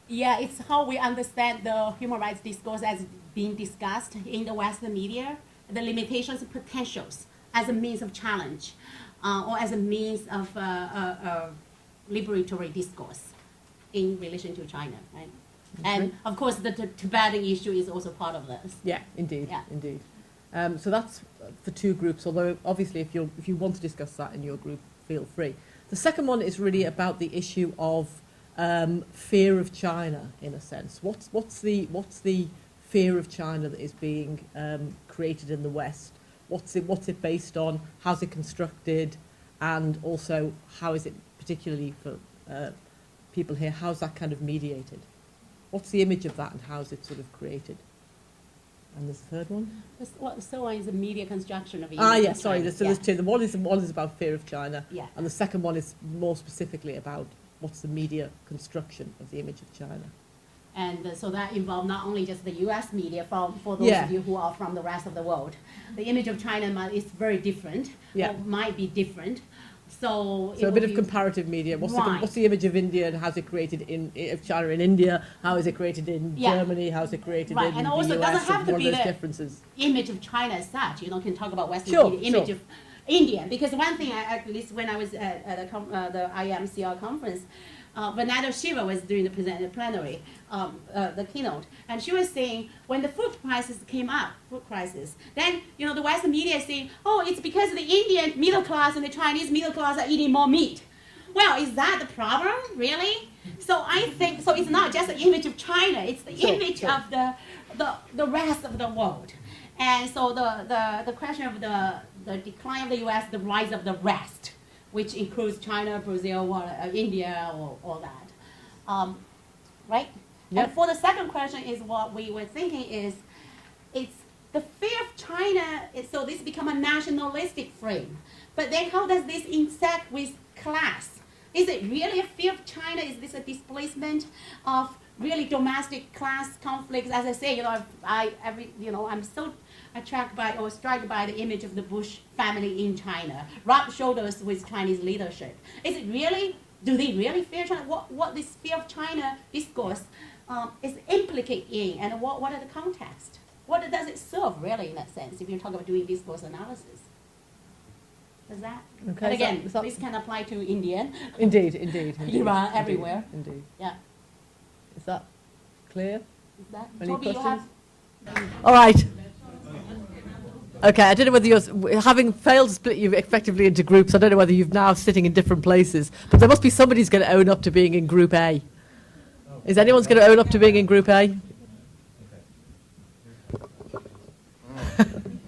Yeah, it's how we understand the human rights discourse as being discussed in the Western media, the limitations and potentials as a means of challenge, or as a means of liberatory discourse in relation to China, right? And of course, the Tibetan issue is also part of this. Yeah, indeed, Yeah. indeed. So that's the two groups, although obviously if you want to discuss that in your group, feel free. The second one is really about the issue of fear of China, in a sense. What's the fear of China that is being created in the West? What's it based on? How's it constructed? And also, how is it particularly for people here? How's that kind of mediated? What's the image of that, and how's it sort of created? And this third one? So one is the media construction of Yes, sorry. China. There's two. One is about fear of China, Yeah. and the second one is more specifically about what's the media construction of the image of China. And so that involves not only just the U.S. media, for those Yeah. of you who are from the rest of the world. The image of China is very different, Yeah. or might be different. So a bit of comparative media. What's the image of India, and how's it created of China in India? How is it created in Germany? How's it created in and the also US? it doesn't have to what be are those the differences? image of China as such. Can talk about Western Sure, media image sure. of India. Because one thing, at least when I was at the IMCR conference, Vanada Shiva was doing the plenary, the keynote, and she was saying when the food crisis came up, then the Western media is saying, oh, it's because the Indian middle class and the Chinese middle class are eating more meat. Well, is that the problem, really? So I think it's not just the image of China; it's the image of the rest of the world. And so the question of the decline of the U.S., the rise of the rest, which includes China, Brazil, India, or all that, right? Yep. And for the second question is what we were thinking is, it's the fear of China. So this become a nationalistic frame, but then how does this intersect with class? Is it really a fear of China? Is this a displacement of really domestic class conflicts? As I say, I'm so attracted by or struck by the image of the Bush family in China, rub shoulders with Chinese leadership. Is it really? Do they really fear China? What this fear of China discourse is implicated in, and what are the context? What does it serve really in that sense? If you're talking about doing discourse analysis. Is that? Okay, And again, is that- this can apply to India, Indeed. Iran, everywhere. Indeed. Yeah. Is that clear? Is that? Any Toby, you questions? have? All right. Okay, I don't know whether you're, having failed to split you effectively into groups, I don't know whether you're now sitting in different places, but there must be somebody's going to own up to being in Group A. Is anyone's going to own up to being in Group A?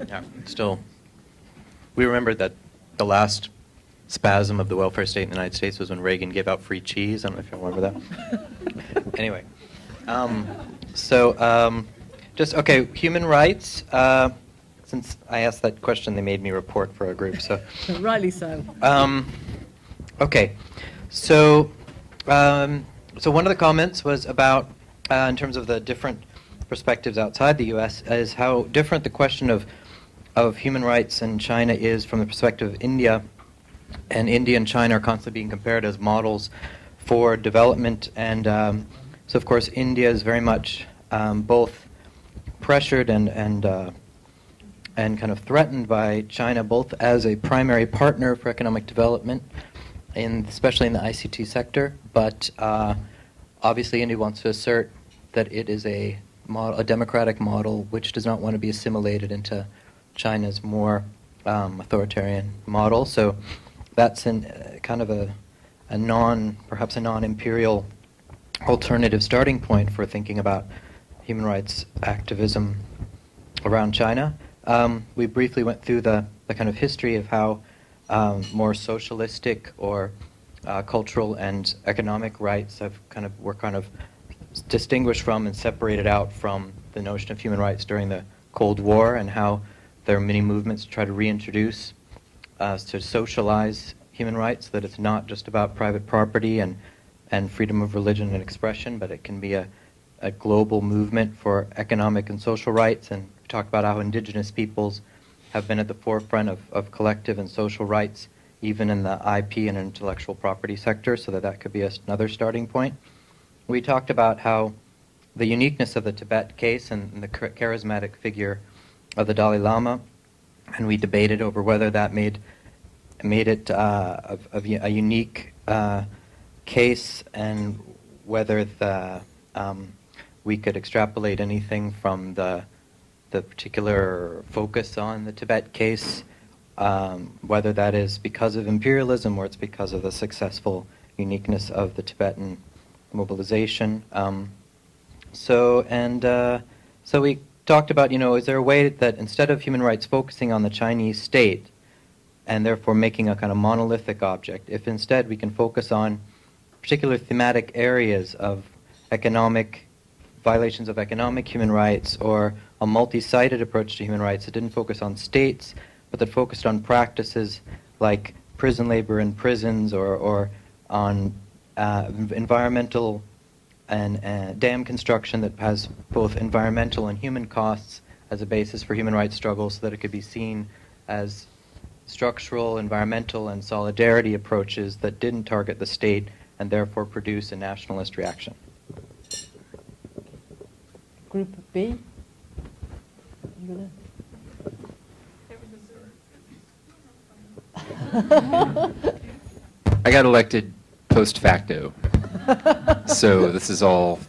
Yeah, still, we remember that the last spasm of the welfare state in the United States was when Reagan gave out free cheese. I don't know if you remember that. Anyway, human rights. Since I asked that question, they made me report for a group. So, Rightly so. okay, so one of the comments was about, in terms of the different perspectives outside the U.S., is how different the question of human rights in China is from the perspective of India. And India and China are constantly being compared as models for development. And so, of course, India is very much both pressured and kind of threatened by China, both as a primary partner for economic development, especially in the ICT sector. But obviously, India wants to assert that it is a democratic model which does not want to be assimilated into China's more authoritarian model. So that's kind of a perhaps a non-imperial alternative starting point for thinking about human rights activism around China. We briefly went through the kind of history of how more socialistic or cultural and economic rights were kind of distinguished from and separated out from the notion of human rights during the Cold War, and how there are many movements to try to reintroduce, to socialize human rights, that it's not just about private property and freedom of religion and expression, but it can be a global movement for economic and social rights. And we talked about how indigenous peoples have been at the forefront of collective and social rights, even in the IP and intellectual property sector, so that could be another starting point. we talked about how the uniqueness of the Tibet case and the charismatic figure of the Dalai Lama, and we debated over whether that made it a unique case, and whether we could extrapolate anything from the particular focus on the Tibet case, whether that is because of imperialism or it's because of the successful uniqueness of the Tibetan mobilization. So we talked about, is there a way that instead of human rights focusing on the Chinese state and therefore making a kind of monolithic object, if instead we can focus on particular thematic areas of economic violations of economic human rights, or a multi-sided approach to human rights that didn't focus on states, but that focused on practices like prison labor in prisons, or on environmental and dam construction that has both environmental and human costs as a basis for human rights struggles, so that it could be seen as structural, environmental, and solidarity approaches that didn't target the state and therefore produce a nationalist reaction. Group B? You I got elected post facto, so this is all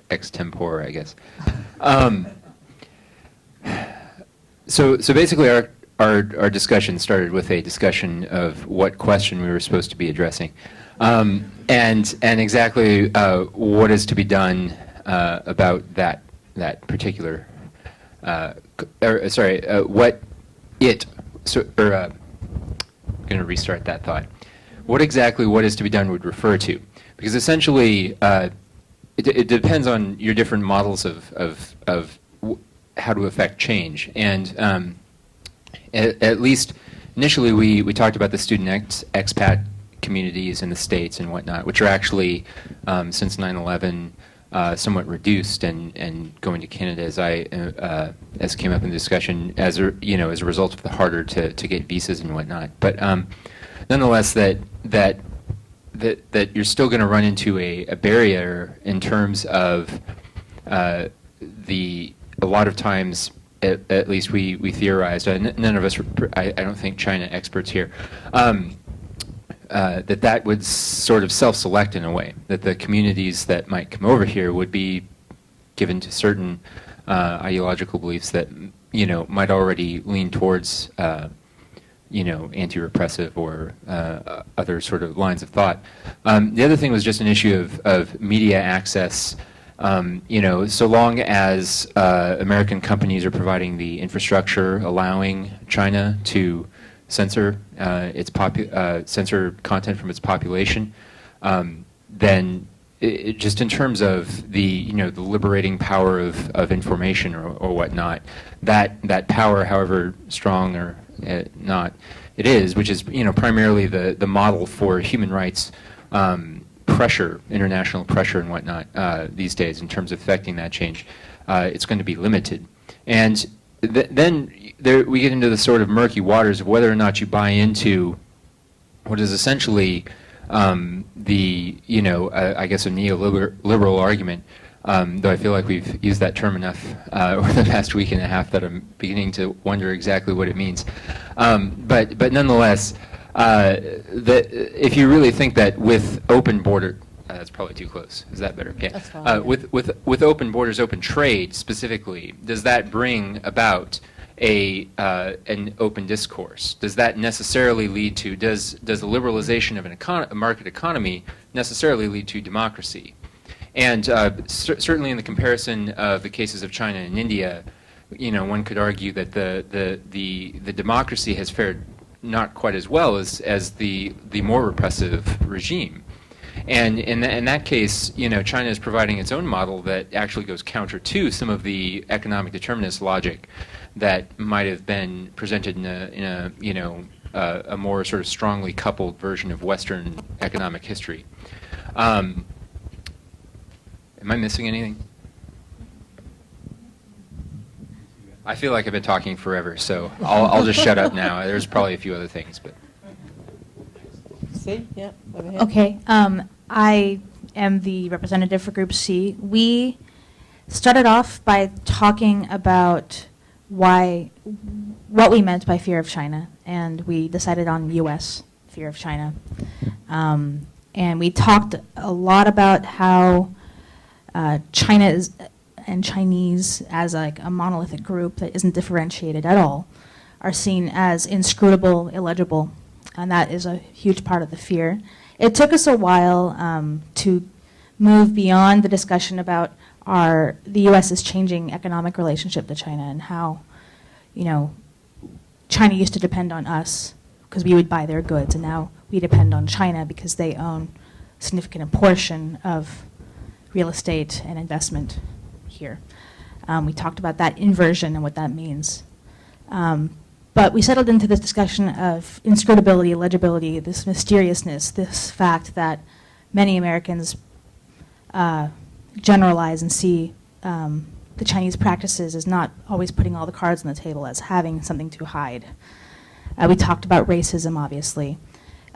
extempore, I guess. So basically, our discussion started with a discussion of what question we were supposed to be addressing, and exactly what is to be done about that particular. What it. I'm going to restart that thought. What is to be done would refer to, because essentially it depends on your different models of how to affect change, and at least initially we talked about the student expat communities in the States and whatnot, which are actually since 9/11 somewhat reduced and going to Canada, as came up in the discussion, as a result of the harder to get visas and whatnot. But nonetheless, that you're still going to run into a barrier in terms of a lot of times, at least we theorized, none of us, I don't think China experts here, that would sort of self-select in a way, that the communities that might come over here would be given to certain ideological beliefs that might already lean towards anti-repressive or other sort of lines of thought. The other thing was just an issue of media access. So long as American companies are providing the infrastructure allowing China to censor censor content from its population, then just in terms of the the liberating power of information or whatnot, that power, however strong or not it is, which is primarily the model for human rights pressure, international pressure and whatnot these days in terms of affecting that change, it's going to be limited. And then we get into the sort of murky waters of whether or not you buy into what is essentially I guess a neoliberal argument, though I feel like we've used that term enough over the past week and a half that I'm beginning to wonder exactly what it means. But nonetheless, if you really think that with open border, that's probably too close. Is that better? Okay. That's fine. With open borders, open trade specifically, does that bring about an open discourse? Does that necessarily lead to, does the liberalization of a market economy necessarily lead to democracy? And certainly in the comparison of the cases of China and India, one could argue that the democracy has fared not quite as well as the more repressive regime. And in that case, China is providing its own model that actually goes counter to some of the economic determinist logic that might have been presented in a more sort of strongly coupled version of Western economic history. Am I missing anything? I feel like I've been talking forever, so I'll just shut up now. There's probably a few other things, but. See? Yeah, over here. Okay. I am the representative for Group C. We started off by talking about what we meant by fear of China, and we decided on U.S. fear of China. And we talked a lot about how China is, and Chinese as like a monolithic group that isn't differentiated at all, are seen as inscrutable, illegible, and that is a huge part of the fear. It took us a while to move beyond the discussion about the U.S.'s changing economic relationship to China and how, China used to depend on us because we would buy their goods, and now we depend on China because they own a significant portion of real estate and investment here. We talked about that inversion and what that means. But we settled into this discussion of inscrutability, illegibility, this mysteriousness, this fact that many Americans generalize and see the Chinese practices as not always putting all the cards on the table, as having something to hide. We talked about racism, obviously,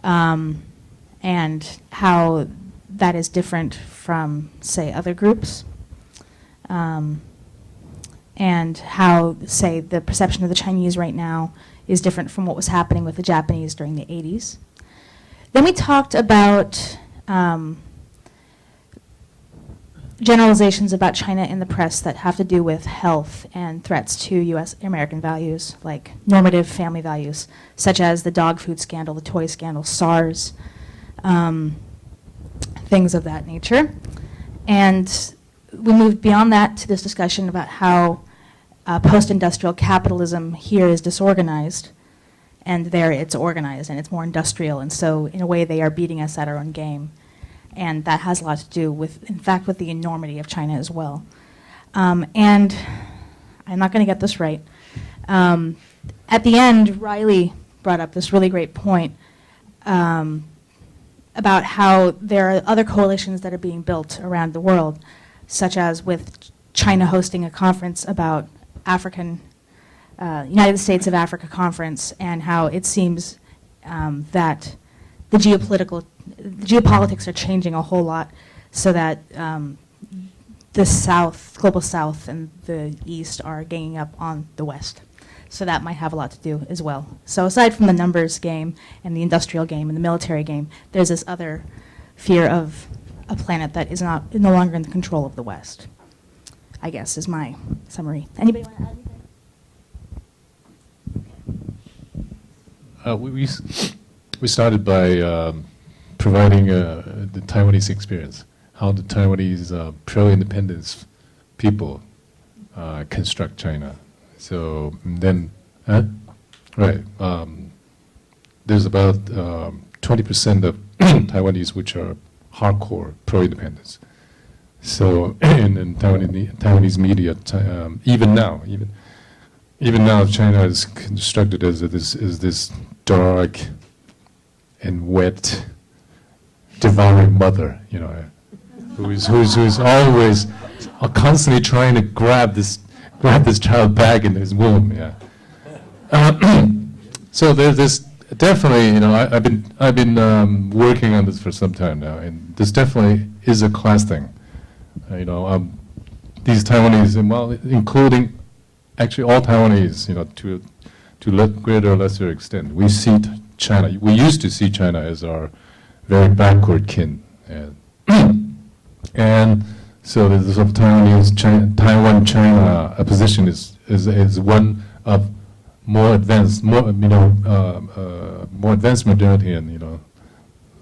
and how that is different from, say, other groups, and how, say, the perception of the Chinese right now is different from what was happening with the Japanese during the 80s. Then we talked about generalizations about China in the press that have to do with health and threats to U.S. American values, like normative family values, such as the dog food scandal, the toy scandal, SARS, things of that nature. And we moved beyond that to this discussion about how post-industrial capitalism here is disorganized, and there it's organized and it's more industrial, and so in a way they are beating us at our own game. And that has a lot to do with, in fact, with the enormity of China as well. And I'm not going to get this right. At the end, Riley brought up this really great point about how there are other coalitions that are being built around the world, such as with China hosting a conference about United States of Africa conference, and how it seems that the geopolitics are changing a whole lot, so that the South, global South, and the East are ganging up on the West. So that might have a lot to do as well. So aside from the numbers game and the industrial game and the military game, there's this other fear of a planet that is no longer in the control of the West, I guess, is my summary. Anybody want to add anything? We started by providing the Taiwanese experience, how the Taiwanese pro-independence people construct China. So then, right, there's about 20% of Taiwanese which are hardcore pro-independence. So in Taiwanese media, even now, China is constructed as this dark and wet, devouring mother, who is always constantly trying to grab this child back in his womb. Yeah. So there's this definitely, I've been working on this for some time now, and this definitely is a class thing. These Taiwanese, well, including actually all Taiwanese, to greater or lesser extent, we see China. We used to see China as our very backward kin, and so the sort of Taiwan-China position is one of more advanced, more advanced modernity, and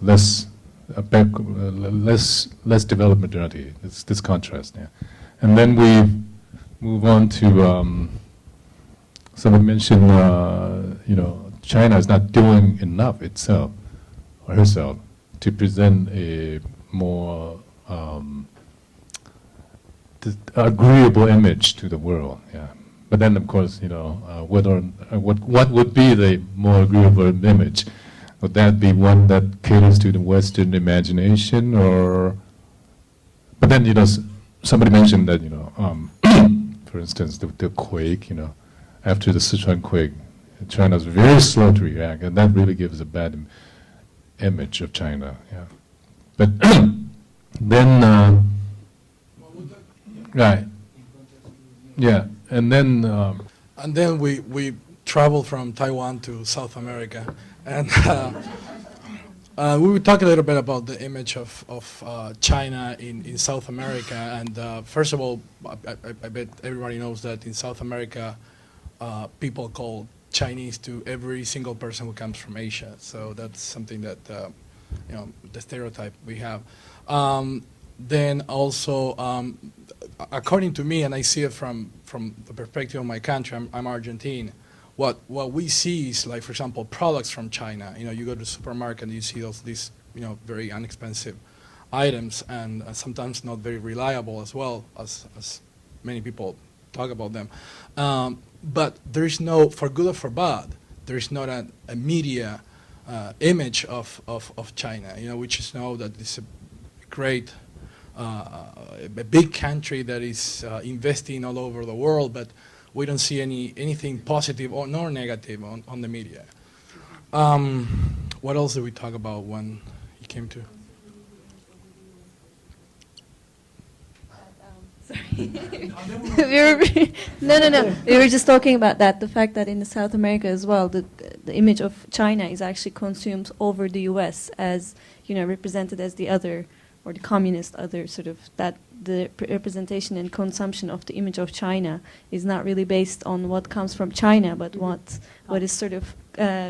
less developed modernity. It's this contrast, yeah. And then we move on to somebody mentioned, China is not doing enough itself or herself to present a more agreeable image to the world. Yeah. But then, of course, what would be the more agreeable image? Would that be one that caters to the Western imagination, or? But then, somebody mentioned that, for instance, the quake, after the Sichuan quake, China was very slow to react, and that really gives a bad image of China. Yeah. But Then, right, yeah, and then we traveled from Taiwan to South America, and we will talk a little bit about the image of China in South America. And first of all, I bet everybody knows that in South America, people call Chinese to every single person who comes from Asia. So that's something that, the stereotype we have. Then also, according to me, and I see it from the perspective of my country, I'm Argentine. What we see is, like, for example, products from China. You go to the supermarket and you see these very inexpensive items, and sometimes not very reliable as well, as many people talk about them. But there is no, for good or for bad, there is not a media image of China. Which is know that it's a great, a big country that is investing all over the world, but we don't see anything positive or nor negative on the media. What else did we talk about when you came to? Sorry. No. We were just talking about that, the fact that in South America as well, the image of China is actually consumed over the U.S. as, represented as the other, or the communist other, sort of, that the representation and consumption of the image of China is not really based on what comes from China, but what is sort of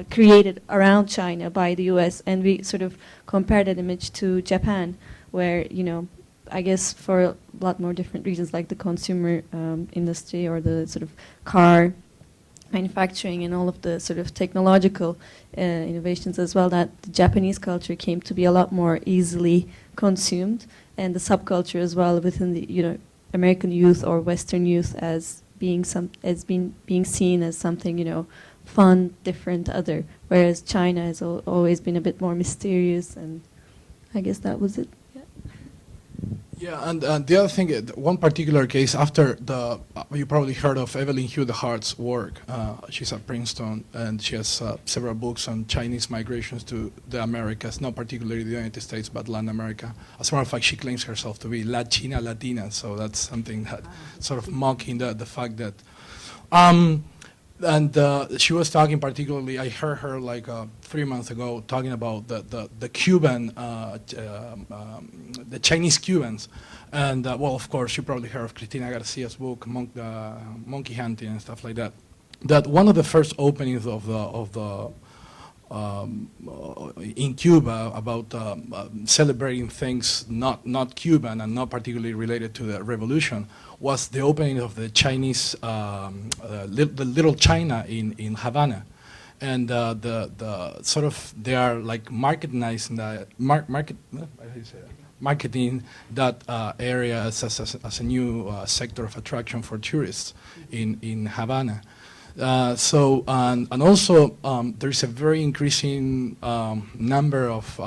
created around China by the U.S. And we sort of compare that image to Japan, where, I guess for a lot more different reasons, like the consumer industry or the sort of car manufacturing and all of the sort of technological innovations as well, that the Japanese culture came to be a lot more easily consumed, and the subculture as well within the American youth or Western youth as being being seen as something fun, different, other, whereas China has always been a bit more mysterious, and I guess that was it. Yeah, and the other thing, one particular case, after you probably heard of Evelyn Hugh DeHart's work. She's at Princeton, and she has several books on Chinese migrations to the Americas, not particularly the United States, but Latin America. As a matter of fact, she claims herself to be Latina, so that's something that sort of mocking the fact that. And she was talking particularly, I heard her like 3 months ago talking about the Cuban, the Chinese Cubans. And well, of course, you probably heard of Cristina Garcia's book, Monkey Hunting and stuff like that. That one of the first openings of the in Cuba about celebrating things not Cuban and not particularly related to the revolution was the opening of the Chinese, the Little China in Havana. And the sort of, they are like marketing that area as a new sector of attraction for tourists in Havana. So and also there's a very increasing number of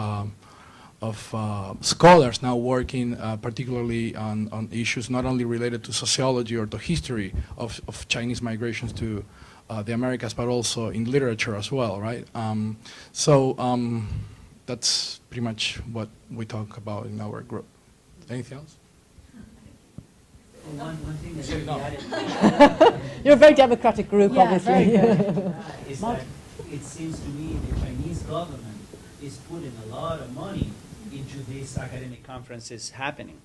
scholars now working particularly on issues not only related to sociology or to history of Chinese migrations to the Americas, but also in literature as well, right? So that's pretty much what we talk about in our group. Anything else? One thing that should be added. You're a very democratic group, Yeah, obviously. very good. is that it seems to me the Chinese government is putting a lot of money into these academic conferences happening.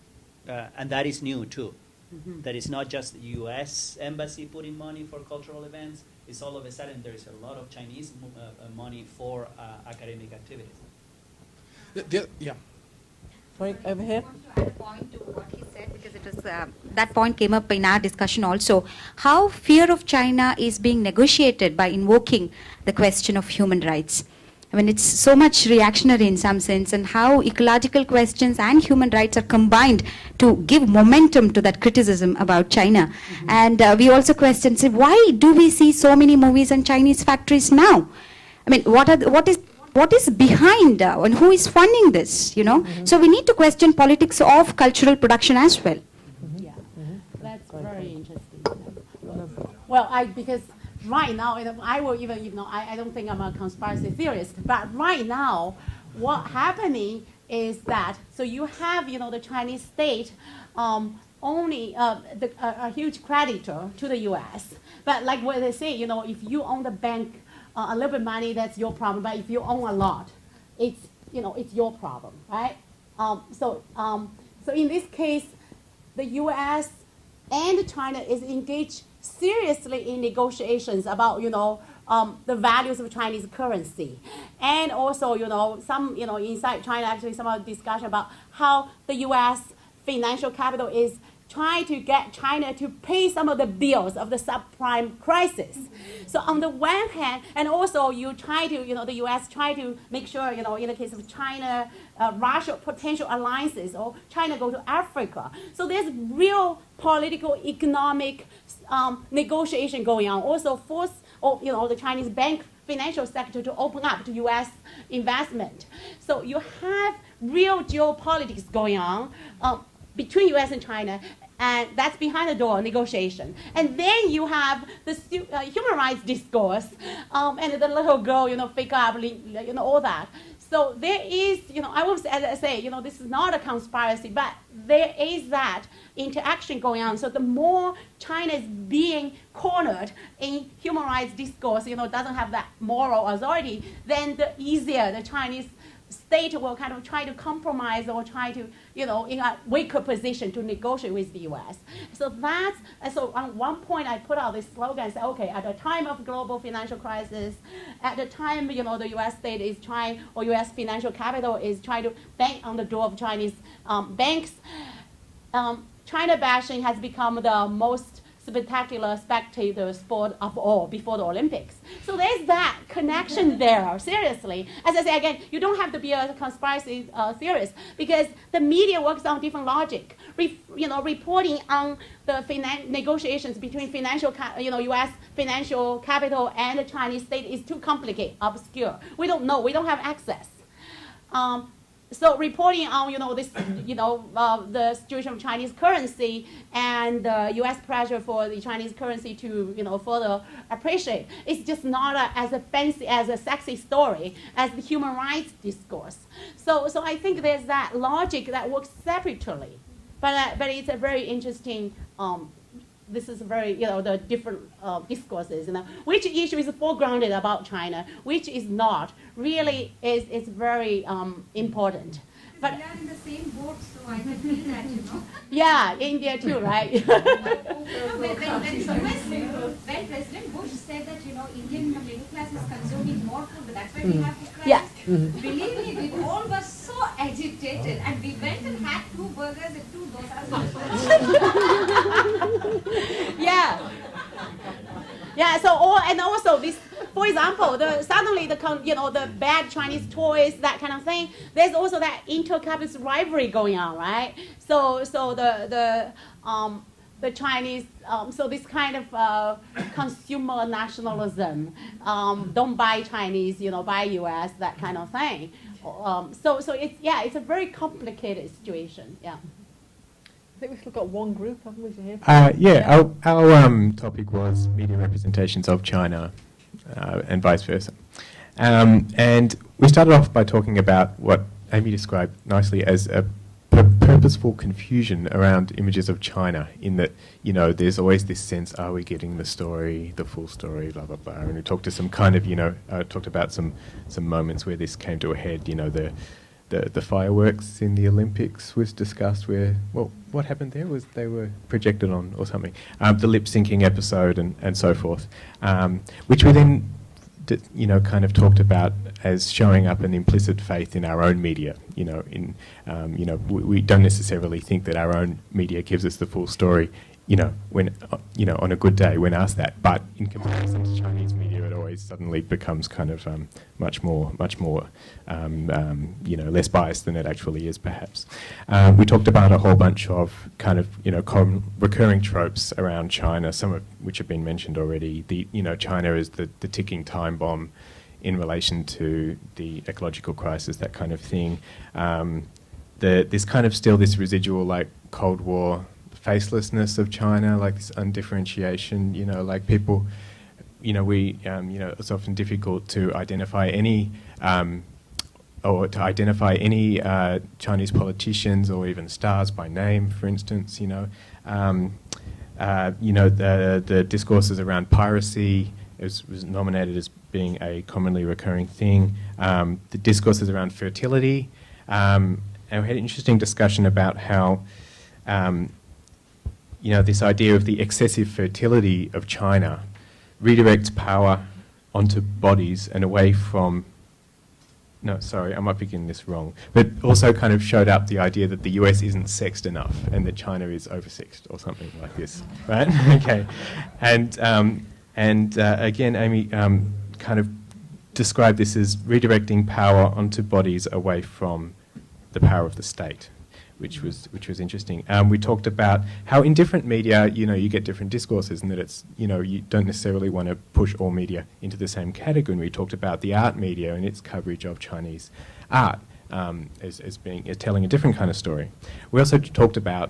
And that is new too. Mm-hmm. That is not just the U.S. embassy putting money for cultural events. It's all of a sudden there is a lot of Chinese money for academic activities. Yeah. Sorry, over here. I want to add a point to what he said, because it was that point came up in our discussion also. How fear of China is being negotiated by invoking the question of human rights. I mean, it's so much reactionary in some sense, and how ecological questions and human rights are combined to give momentum to that criticism about China. Mm-hmm. And we also question, say, why do we see so many movies in Chinese factories now? I mean, what is behind and who is funding this, Mm-hmm. So we need to question politics of cultural production as well. Mm-hmm. Yeah, that's very interesting. Well, because right now, I will even, I don't think I'm a conspiracy theorist, but right now, what's happening is that, so you have, the Chinese state only a huge creditor to the U.S. But like what they say, if you own the bank a little bit money, that's your problem. But if you own a lot, it's your problem, right? So in this case, the U.S. and China is engaged seriously in negotiations about, the values of Chinese currency. And also, some, inside China, actually some discussion about how the U.S. financial capital is trying to get China to pay some of the bills of the subprime crisis. So on the one hand, and also you try to, the U.S. try to make sure, in the case of China, Russia potential alliances, or China go to Africa. So there's real political, economic negotiation going on. Also force, the Chinese bank financial sector to open up to U.S. investment. So you have real geopolitics going on between U.S. and China, and that's behind the door negotiation. And then you have the human rights discourse, and the little girl, fake up, all that. So there is, I will say, this is not a conspiracy, but there is that interaction going on. So the more China is being cornered in human rights discourse, doesn't have that moral authority, then the easier the Chinese state will kind of try to compromise or try to, in a weaker position to negotiate with the U.S. So on one point I put out this slogan and said, okay, at a time of global financial crisis, at the time, the U.S. state is trying, or U.S. financial capital is trying to bang on the door of Chinese banks, China bashing has become the most spectacular spectator sport of all before the Olympics. So there's that connection there, seriously. As I say again, you don't have to be a conspiracy theorist, because the media works on different logic. Reporting on the negotiations between U.S. financial capital and the Chinese state is too complicated, obscure. We don't know, we don't have access. So reporting on, the situation of Chinese currency and U.S. pressure for the Chinese currency to, further appreciate, it's just not as fancy, as a sexy story as the human rights discourse. So I think there's that logic that works separately, but it's a very interesting. This is very, the different discourses, which issue is foregrounded about China, which is not, really is very important. But we are in the same boat, so I can feel that, Yeah, India too, right? when President Bush said that, Indian middle class is consuming more food, that's why we have to cry. Yeah. Believe me, we all were so agitated, and we went and had 2 burgers and 2 dosas. Yeah. Yeah. So, and also this, for example, suddenly the bad Chinese toys, that kind of thing. There's also that inter-capitalist rivalry going on, right? So the Chinese, so this kind of consumer nationalism, don't buy Chinese, buy U.S., that kind of thing. So it's a very complicated situation. Yeah. I think we've still got one group, haven't we, to hear from? Our topic was media representations of China and vice versa. And we started off by talking about what Amy described nicely as a purposeful confusion around images of China, in that, there's always this sense, are we getting the story, the full story, blah, blah, blah. And we talked to some kind of, talked about some moments where this came to a head, the fireworks in the Olympics was discussed, where, well, what happened there was they were projected on or something. The lip-syncing episode and so forth, which we then, kind of talked about as showing up an implicit faith in our own media. We don't necessarily think that our own media gives us the full story, when, on a good day when asked that. But in comparison to Chinese media, it always suddenly becomes kind of much more, less biased than it actually is, perhaps. We talked about a whole bunch of kind of, recurring tropes around China, some of which have been mentioned already. China is the ticking time bomb in relation to the ecological crisis, that kind of thing. There's kind of still this residual, like, Cold War facelessness of China, like this undifferentiation, like people, it's often difficult to identify any or to identify any Chinese politicians or even stars by name, for instance. The discourses around piracy was nominated as being a commonly recurring thing. The discourses around fertility, and we had an interesting discussion about how, this idea of the excessive fertility of China redirects power onto bodies and away from, no, sorry, I might be getting this wrong, but also kind of showed up the idea that the US isn't sexed enough and that China is oversexed or something like this, right? Okay. And again, Amy kind of described this as redirecting power onto bodies away from the power of the state, which was interesting. We talked about how in different media, you get different discourses, and that it's, you don't necessarily want to push all media into the same category. And we talked about the art media and its coverage of Chinese art as telling a different kind of story. We also talked about,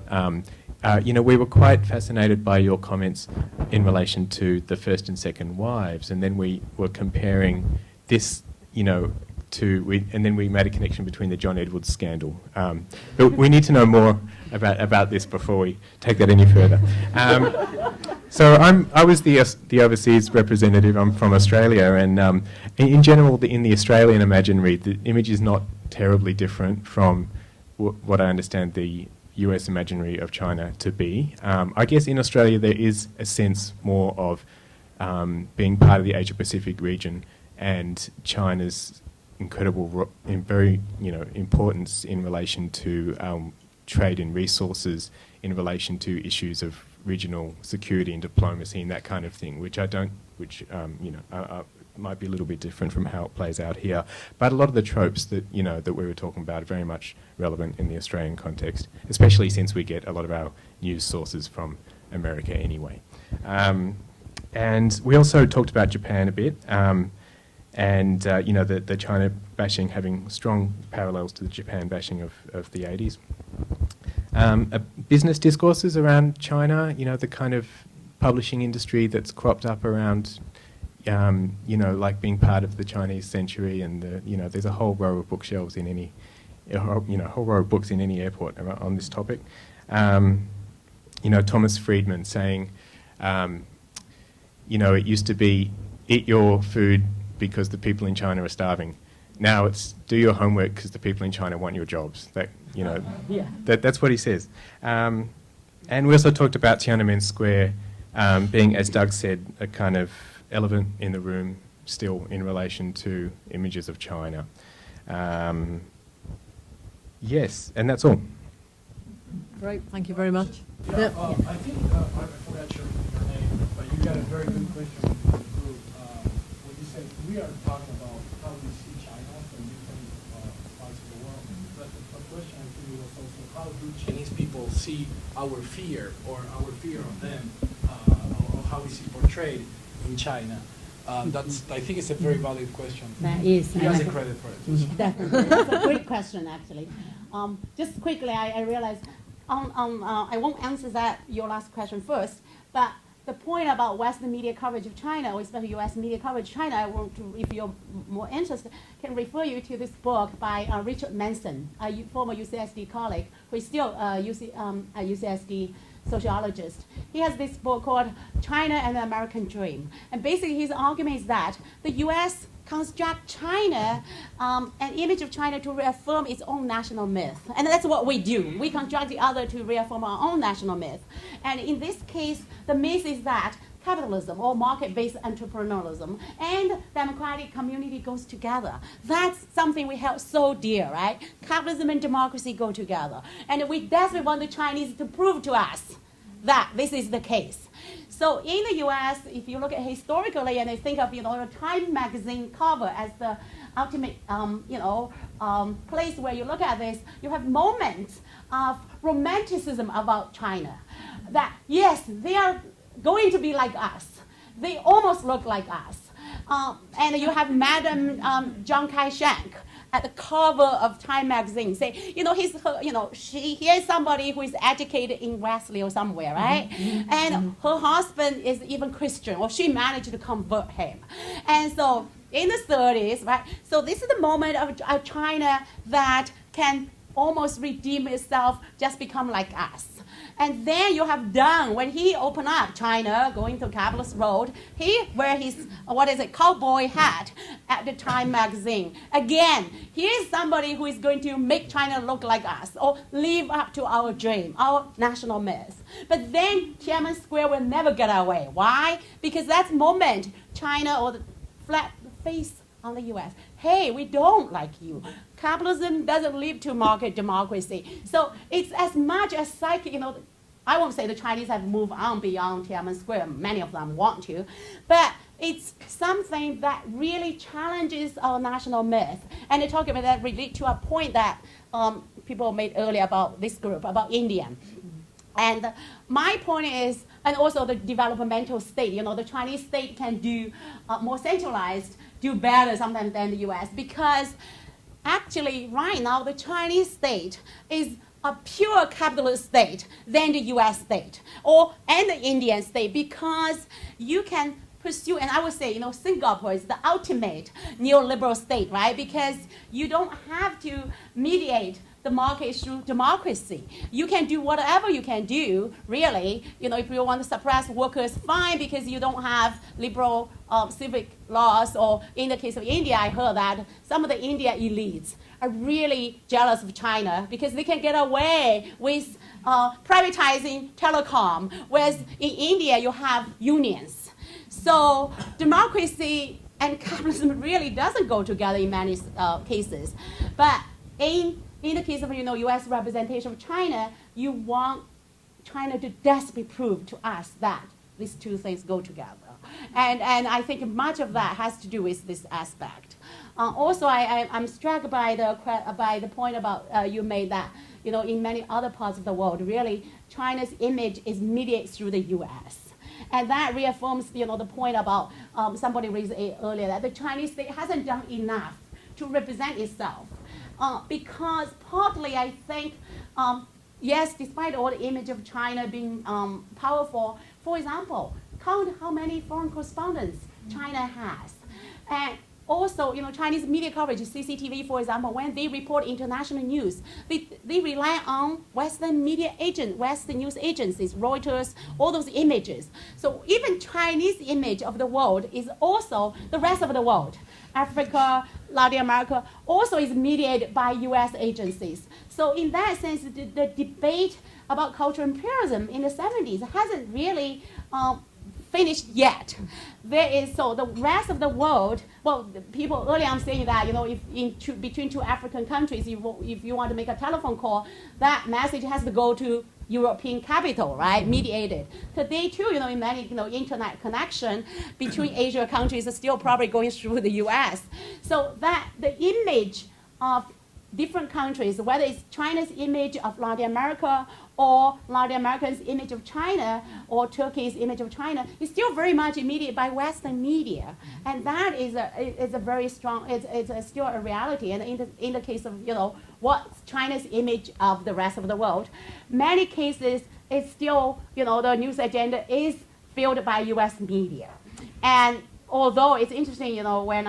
we were quite fascinated by your comments in relation to the first and second wives, and then we were comparing this, and then we made a connection between the John Edwards scandal. But we need to know more about this before we take that any further. So I was the overseas representative. I'm from Australia, and in general, in the Australian imaginary, the image is not terribly different from what I understand the US imaginary of China to be. I guess in Australia there is a sense more of being part of the Asia-Pacific region and China's incredible, very importance in relation to trade and resources, in relation to issues of regional security and diplomacy and that kind of thing, which might be a little bit different from how it plays out here. But a lot of the tropes that that we were talking about are very much relevant in the Australian context, especially since we get a lot of our news sources from America anyway. And we also talked about Japan a bit. And the China bashing having strong parallels to the Japan bashing of the 80s. Business discourses around China, the kind of publishing industry that's cropped up around, like being part of the Chinese century, and there's a whole row of bookshelves in any, whole row of books in any airport on this topic. Thomas Friedman saying, it used to be eat your food because the people in China are starving. Now it's do your homework because the people in China want your jobs. That's what he says. And we also talked about Tiananmen Square being, as Doug said, a kind of elephant in the room still in relation to images of China. Yes, and that's all. Great, thank you very much. I think, I forgot your name, but you got a very good question from the group. When you said we are talking about how we see China from different parts of the world, but the question I think was also how do Chinese people see our fear or our fear of them, or how we see portrayed in China? I think it's a very valid question. That is. You guys are credit for it. Definitely. That's a great question, actually. Just quickly, I realized I won't answer your last question first, but the point about Western media coverage of China, or especially U.S. media coverage of China, I want to, if you're more interested, can refer you to this book by Richard Manson, a former UCSD colleague, who is still a UCSD sociologist. He has this book called China and the American Dream. And basically his argument is that the US construct China, an image of China to reaffirm its own national myth. And that's what we do. We construct the other to reaffirm our own national myth. And in this case, the myth is that capitalism or market-based entrepreneurialism and democratic community goes together. That's something we held so dear, right? Capitalism and democracy go together. And we desperately want the Chinese to prove to us that this is the case. So in the US, if you look at historically and you think of, a Time magazine cover as the ultimate, place where you look at this, you have moments of romanticism about China. That, yes, they are going to be like us. They almost look like us. And you have Madam Chiang Kai-shek at the cover of Time magazine say, here's somebody who is educated in Wesley or somewhere, right? And her husband is even Christian, or she managed to convert him. And so in the 30s, right? So this is the moment of China that can almost redeem itself, just become like us. And then you have Deng, when he opened up China, going to Capitalist Road, he wear his, cowboy hat at the Time magazine. Again, he is somebody who is going to make China look like us, or live up to our dream, our national myth. But then Tiananmen Square will never get away. Why? Because that moment, China, or the flat face on the US, hey, we don't like you. Capitalism doesn't lead to market democracy. So it's as much as psychic, I won't say the Chinese have moved on beyond Tiananmen Square. Many of them want to. But it's something that really challenges our national myth. And they talk about that relate to a point that people made earlier about this group, about India. And my point is, and also the developmental state, the Chinese state can do more centralized, do better sometimes than the US, because actually right now the Chinese state is a pure capitalist state than the US state and the Indian state, because you can pursue, and I would say, Singapore is the ultimate neoliberal state, right? Because you don't have to mediate the market through democracy. You can do whatever you can do, really. If you want to suppress workers, fine, because you don't have liberal civic laws. Or in the case of India, I heard that some of the India elites are really jealous of China because they can get away with privatizing telecom, whereas in India you have unions. So democracy and capitalism really doesn't go together in many cases. But in the case of U.S. representation of China, you want China to desperately prove to us that these two things go together. And I think much of that has to do with this aspect. Also, I'm struck by the point about you made that in many other parts of the world, really China's image is mediated through the U.S. And that reaffirms the point about somebody raised earlier that the Chinese state hasn't done enough to represent itself. Because partly I think, yes, despite all the image of China being powerful, for example, count how many foreign correspondents China has. And also, Chinese media coverage, CCTV, for example, when they report international news, they rely on Western media agents, Western news agencies, Reuters, all those images. So even Chinese image of the world is also the rest of the world. Africa, Latin America, also is mediated by U.S. agencies. So in that sense, the debate about cultural imperialism in the 70s hasn't really finished yet. So the rest of the world, people earlier I'm saying that, if between two African countries, if you want to make a telephone call, that message has to go to European capital, right, mediated. Today too, in many, internet connection between Asia countries is still probably going through the US. So that the image of different countries, whether it's China's image of Latin America or Latin America's image of China or Turkey's image of China, is still very much mediated by Western media. And that is a very strong, it's still a reality. And in the case of, what's China's image of the rest of the world, many cases it's still, the news agenda is filled by US media. And although it's interesting, when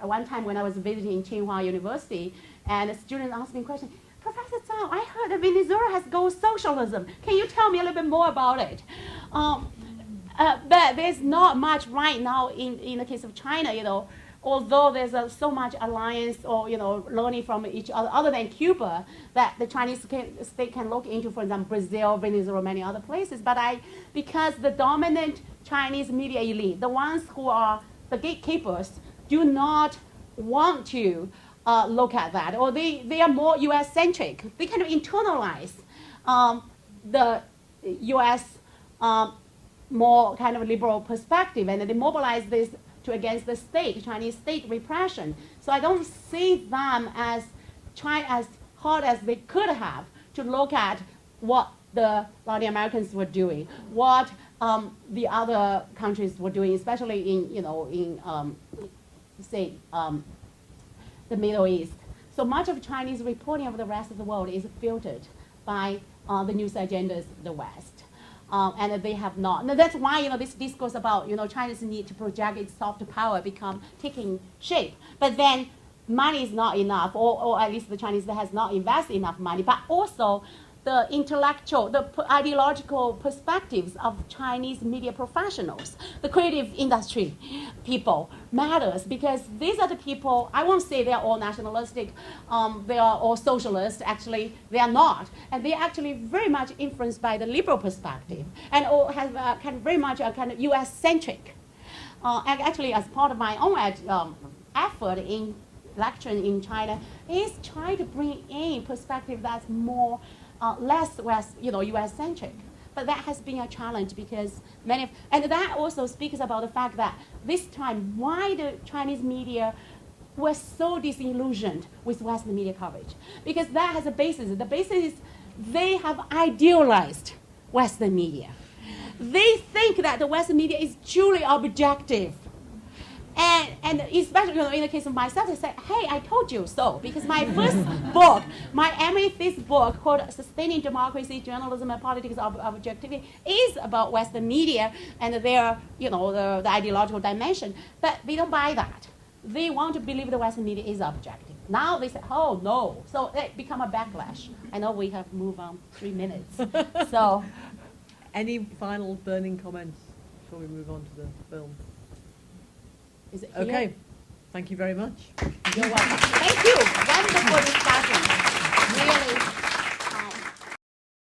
one time when I was visiting Tsinghua University, and a student asked me a question, Professor Zhao, I heard that Venezuela has ghost socialism. Can you tell me a little bit more about it? But there's not much right now in the case of China, although there's so much alliance or, learning from each other, other than Cuba, that the Chinese state can look into, for example, Brazil, Venezuela, many other places. But because the dominant Chinese media elite, the ones who are the gatekeepers, do not want to look at that, or they are more US-centric. They kind of internalize the US more kind of liberal perspective, and they mobilize this against the state, Chinese state repression. So I don't see them as hard as they could have to look at what the Latin Americans were doing, what the other countries were doing, especially in say, the Middle East. So much of Chinese reporting of the rest of the world is filtered by the news agendas of the West. and they have not. And that's why this discourse about China's need to project its soft power become taking shape. But then money is not enough, or at least the Chinese has not invested enough money. But also the intellectual, the ideological perspectives of Chinese media professionals, the creative industry people matters, because these are the people, I won't say they're all nationalistic, they are all socialist, actually they are not. And they're actually very much influenced by the liberal perspective, and all have kind of very much a kind of US-centric. And actually, as part of my own effort in lecturing in China, is trying to bring in perspective that's more less US-centric. But that has been a challenge, because and that also speaks about the fact that this time, why the Chinese media were so disillusioned with Western media coverage. Because that has a basis. The basis is they have idealized Western media. They think that the Western media is truly objective. And especially in the case of myself, I said, hey, I told you so. Because my first book, my MA thesis book called Sustaining Democracy, Journalism and Politics of Objectivity, is about Western media and their, the ideological dimension. But they don't buy that. They want to believe the Western media is objective. Now they say, oh, no. So it become a backlash. I know we have moved on 3 minutes. So, any final burning comments before we move on to the film? Is it clear? Okay. Thank you very much. You're welcome. Thank you. Wonderful discussion. Really.